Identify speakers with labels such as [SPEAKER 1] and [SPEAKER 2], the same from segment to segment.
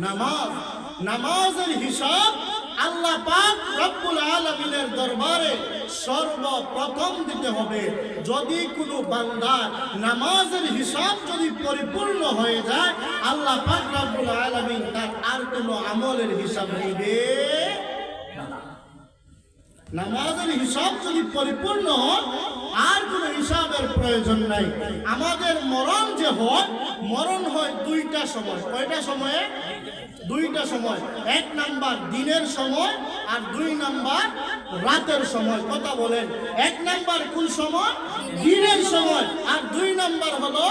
[SPEAKER 1] নামাজ। নামাজের হিসাব আল্লাহ পাক রব্বুল আলামিনের দরবারে সর্বপ্রথম দিতে হবে। যদি কোনো বান্দার নামাজের হিসাব যদি পরিপূর্ণ হয়ে যায়, আল্লাহ পাক রব্বুল আলামিন তার আর কোনো আমলের হিসাব নেবে না। নামাজের হিসাব যদি পরিপূর্ণ হয়, আর কোনো হিসাবের প্রয়োজন নাই। আমাদের মরণ যে হয়, মরণ হয় দুইটা সময়। কয়টা সময়ে? দুইটা সময়। এক নাম্বার দিনের সময়, আর দুই নাম্বার রাতের সময়। কথা বলেন, এক নাম্বার কোন সময়? দিনের সময়, আর দুই নাম্বার হলো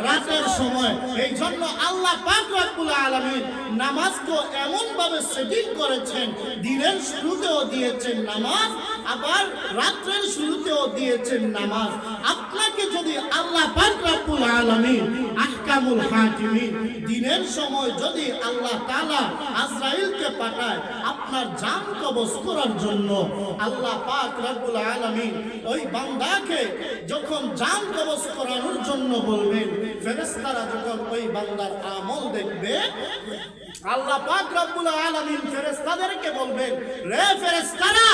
[SPEAKER 1] রাতের সময়। এই জন্য আল্লাহ পাক রব্বুল আলামিন নামাজকে এমন ভাবে সেটিং করেছেন, দিনের শুরুতেও দিয়েছেন নামাজ, আবার রাতের শুরুতেও দিয়েছেন নামাজ। আপনাকে যদি আল্লাহ পাক রব্বুল আলামিন আহকামুল হাকিমিন দিনের সময় যদি আল্লাহ তাআলা আজরাইলকে পাঠায় আপনার জান কবজ করার জন্য, আল্লাহ পাক রব্বুল আলামিন ওই বান্দাকে যখন জান কবজ করানোর জন্য বলবেন, ফেরেশতারা যখন ওই বান্দার আমল দেখবে, আল্লাহ পাক রব্বুল আলামিন ফেরেশতাদেরকে বলবেন, রে ফেরেশতারা,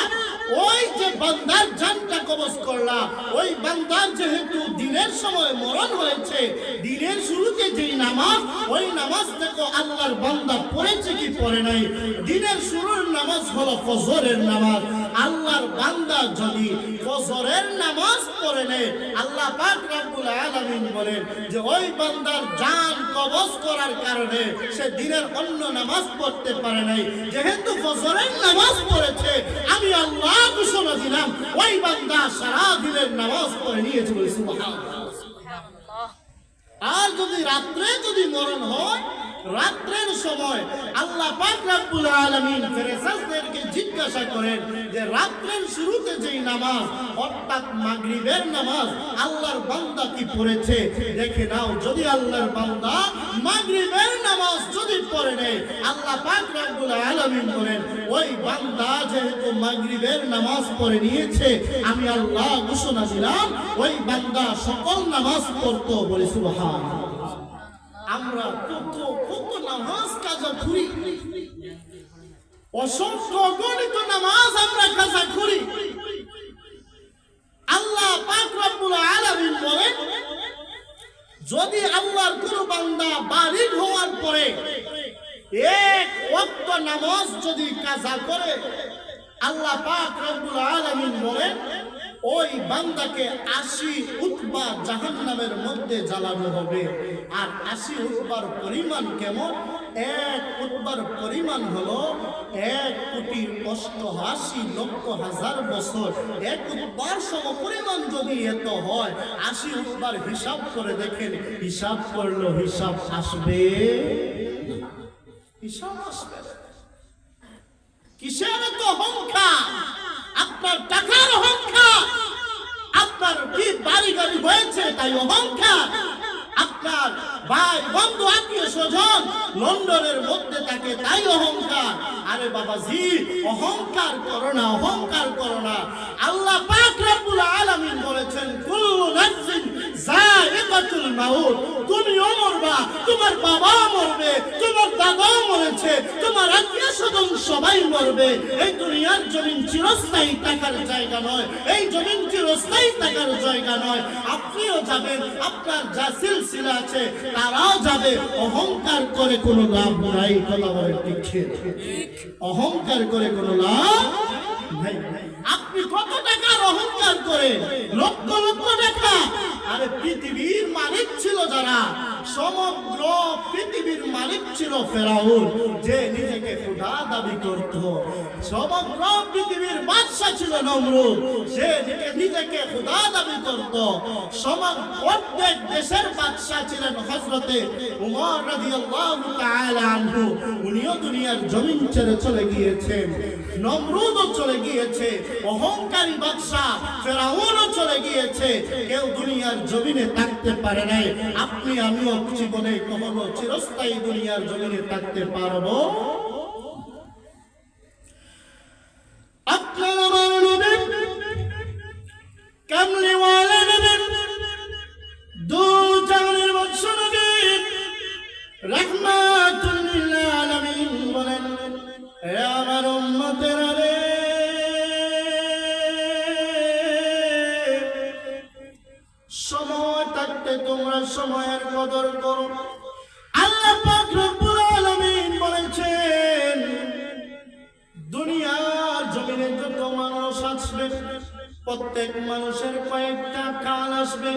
[SPEAKER 1] ওই যে বান্দার জানটা কবজ করলা, ওই বান্দার যেহেতু দিনের সময় মরণ হয়েছে, দিনের শুরুতে যেই নামাজ, ওই নামাজ দেখো আল্লাহর বান্দা পড়েছে কি পড়ে নাই। দিনের শুরুর নামাজ হলো ফজরের নামাজ। আল্লাহর বান্দা যদি ফজরের নামাজ পড়ে নেয়, আল্লাহ পাক রব্বুল আলামিন বলেন যে ওই বান্দার জান কবজ করার কারণে সে দিনের অন্য নামাজ পড়তে পারে নাই, যেহেতু ফজরের নামাজ পড়েছে, আমি আল্লাহ ঘোষণা দিলাম ওই বান্দা সারা দিনের নামাজ পড়ে নিয়েছে। সুবহানাল্লাহ। আর যদি রাত্রে যদি মরণ হয়, রাত্রের সময় আল্লাহ পাক রব্বুল আলামিন ফেরেশতাদেরকে জিজ্ঞাসা করেন যে রাত্রের শুরুতে যেই নামাজ, অর্থাৎ মাগরিবের নামাজ, আল্লাহর বান্দা কি পড়েছে দেখে নাও। যদি আল্লাহর বান্দা মাগরিবের নামাজ যদি পড়ে নেয়, আল্লাহ পাক রব্বুল আলামিন বলেন ওই বান্দা যেহেতু মাগরিবের নামাজ পড়ে নিয়েছে, আমি আল্লাহ ঘোষণা দিলাম ওই বান্দা সকল নামাজ পড়তো। বলে সুবহানাল্লাহ। আমরা কত নামাজ কাজা করি, অসংখ্য অগণিত নামাজ আমরা কাজা করি। আল্লাহ পাক রব্বুল আলামিন বলেন, যদি আল্লাহর কোন বান্দা বালিগ হওয়ার পরে এক ওয়াক্ত নামাজ যদি কাজা করে, আল্লাহ পাক রব্বুল আলামিন বলেন ওই বান্দাকে 80 উতবা জাহান্নামের মধ্যে জ্বালানো হবে। আর 80 উতবার পরিমাণ কেমন? এক উতবার পরিমাণ হলো 1,88,00,000 বছর। এক উতবার সমপরিমাণ যদি এত হয়, 80 উতবার হিসাব করে দেখেন, হিসাব করলো হিসাব আসবে, হিসাব আসবে। কিসের এত অহংকার? আপনার টাকার অহংকার, আপনার কি বাড়ি গাড়ি হয়েছে তাই অহংকার, আপনার ভাই বন্ধু আত্মীয় স্বজন লন্ডনের মধ্যে থাকে তাই অহংকার। আরে বাবাজি, অহংকার করো না, অহংকার করো না। আল্লাহ পাক রব্বুল আলামিন বলেছেন, কুল্লু নাফসিন যায়িকাতুল মাউত। তুমিও মরবা, তোমার বাবাও মরবে, তোমার দাদাও মরেছে, তোমার আত্মীয় স্বজন সবাই মরবে। এই দুনিয়ার জমিন চিরস্থায়ী থাকার জায়গা নয়, এই জমিন চিরস্থায়ী থাকার জায়গা নয়। আপনিও যাবেন, আপনার যা সিলসিলা আছে তারাও যাবে। অহংকার করে কোনো লাভ নাই। কথা বলেন ঠিক? অহংকার করে কোনো লাভ নাই। আপনি কত টাকার অহংকার করে? লক্ষ লক্ষ টাকা। আরে পৃথিবীর মালিক ছিল যারা, সমগ্র পৃথিবীর মালিক ছিল ফেরাউন, যে নিজেকে খোদা দাবি করত। সমগ্র পৃথিবীর বাদশা ছিল নমরুদ, সে নিজেকে খোদা দাবি করত। প্রত্যেক দেশের বাদশা ছিলেন হযরতে উমর রাদিয়াল্লাহু তাআলা আনহু। উনিও দুনিয়ার জমিন ছেড়ে চলে গিয়েছেন, নমরুদও চলে গিয়েছে, অহংকারী বাদশা ফেরাউনও চলে গিয়েছে। কেউ দুনিয়ার জমিনে থাকতে পারে নাই। আপনি আমিও জীবনে কখনো চিরস্থায়ী দুনিয়ার জমিনে থাকতে পারবো? আপনার আমার নবী কামলিওয়ালা নবী, দু জাহানের বাদশা নবী, রাহমাতুল লিল আলামিন আসবে।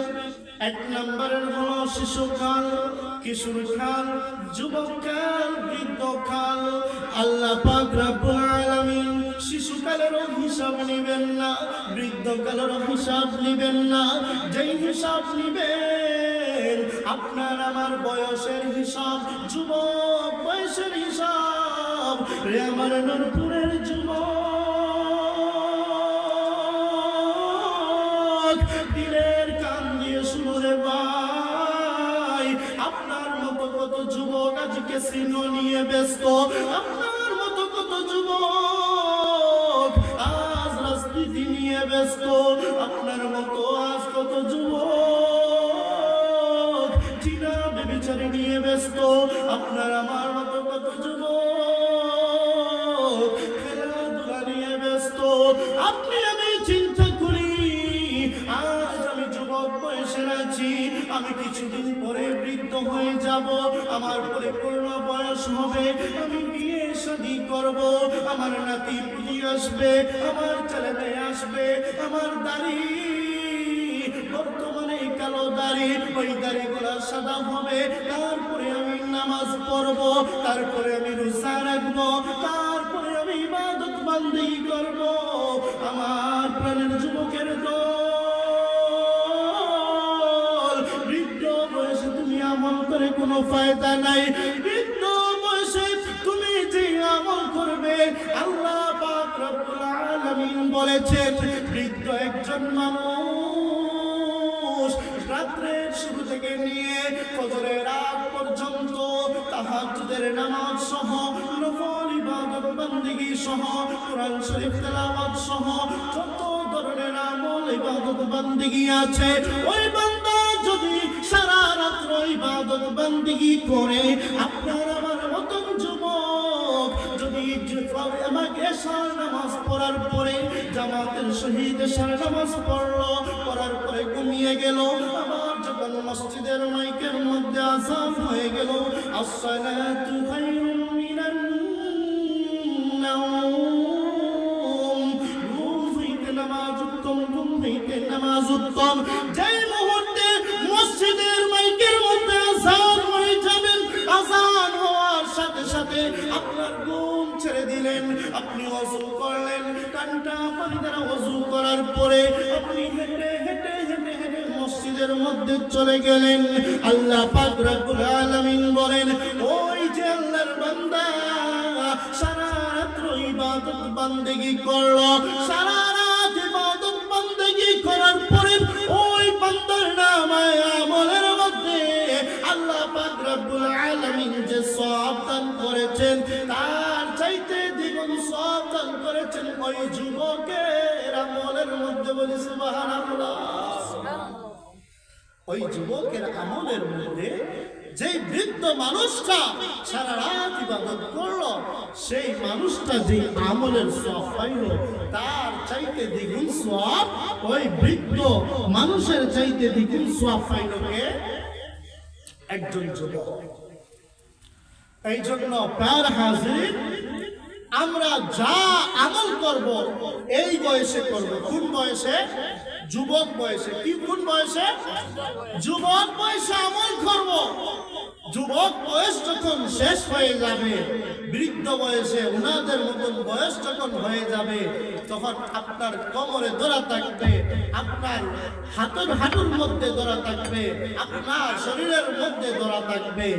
[SPEAKER 1] এক নম্বরের হলো শিশুকাল, কিশোরকাল, যুবককাল, বৃদ্ধকাল। আল্লাহ পাক রব্বুল আলামিন শিশুকালেরও হিসাব নিবেন না, বৃদ্ধকালেরও হিসাব নিবেন না। যেই হিসাব নিবেন আপনার আমার বয়সের হিসাব, যুবক বয়সের হিসাব। রে আমার নূরপুরের যুবক, দিনের কান দিয়ে শুনো রে ভাই, আপনার মতো কত যুবক আজকে সিনো নিয়ে ব্যস্ত, আপনার মতো কত যুবক আজ রাজনীতি নিয়ে ব্যস্ত, আপনার মতো আজ কত যুবক জিনা ব্যভিচারী নিয়ে ব্যস্ত, আপনার আমার মতো কত যুবক খেলাধুলা নিয়ে ব্যস্ত। আপনি আমি চিন্তা করি, আজ আমি যুবক বয়সের আছি, আমি কিছুদিন পরে বৃদ্ধ হয়ে যাব, আমার পরিপূর্ণ বয়স হবে, আমি বিয়ে শাদী করব, আমার নাতি পুতি আসবে, আমার ছেলে মেয়ে আসবে, আমার দাড়ি বর্তমানে কালো দাড়ি, ওই দাড়িগুলো সাদা হবে, তারপরে আমি নামাজ পড়ব, তারপরে আমি রোজা রাখবো, তারপরে আমি ইবাদত বান্দেগি করব। আমার প্রাণের যুবকের দল, বৃদ্ধ বয়সে তুমি আমল করে কোনো ফায়দা নাই। বৃদ্ধ বয়সে তুমি যে আমল করবে, আল্লাহ পাক রব্বুল আলামিন বলেছেন, বৃদ্ধ একজন মানুষ রাত্রের শুরু থেকে নিয়ে ফজরের আগ পর্যন্ত তাহাজ্জুদের নামাজ সহ, নফল ইবাদত বান্দেগি সহ, কোরআন শরীফ তেলাওয়াত সহ যত ধরনের আমল ইবাদত বান্দেগি আছে, ওই বান্দা যদি সারা রাত ইবাদত বান্দেগি করে, আপনার আমার মতন যুবক যদি আমাকে এশার নামাজ পড়ার পরে জামাতের সহিত এশার নামাজ পড়লো, পড়ার পরে ঘুমিয়ে গেল, আবার যখন মসজিদের মাইকের মধ্যে আযান হয়ে গেল, আসসালাতু খায়রুম মিনান নাওম, ঘুম হইতে নামাজ উত্তম, ঘুম হইতে নামাজ উত্তম। যেই মুহূর্তে মসজিদের মাইকের মধ্যে আযান হয়ে যাবেন, আযান হওয়ার সাথে সাথে আপনার ঘুম ছেড়ে দিলেন, আপনি ওযু করলেন, কানটা পানি দ্বারা ওযু করার পরে আপনি হেঁটে হেঁটে হেঁটে হেঁটে মসজিদের মধ্যে চলে গেলেন। আল্লাহ পাক রব্বুল আলামিন বলেন, ওই যে আল্লাহর বান্দা সারা রাত ইবাদত বান্দেগি করলো, সারা রাত ইবাদত বান্দেগি করার পরে ওই বান্দার নামায়ে আমলের মধ্যে আল্লাহ পাক রব্বুল আলামিন যে সওয়াব দান করেছেন, তার চাইতে দ্বিগুণ সওয়াব দান করেছেন ওই যুবকের আমলের মধ্যে। বলি সুবহানাল্লাহ। ওই যুবকের আমলের মধ্যে যে বৃদ্ধ মানুষটা সারা রাত ইবাদত করলো, সেই মানুষটা যে আমলের সওয়াব পাইল, তার চাইতে দ্বিগুণ সওয়াব ওই বৃদ্ধ মানুষের চাইতে দ্বিগুণ সওয়াব পাইল কে? একজন যুবক। এই জন্য প্যার হাজির, আমরা যা আমল করব এই বয়সে করব। কোন বয়সে? যুবক বয়সে। কি কোন বয়সে? যুবক বয়সে আমল করব। যুবক বয়স যখন শেষ হয়ে যাবে, বৃদ্ধ বয়সে ওনাদের মতন বয়স যখন হয়ে যাবে, তখন আপনার কোমরে ধরা থাকবে, আপনার হাঁটুর মধ্যে ধরা থাকবে, আপনার শরীরের মধ্যে ধরা থাকবে।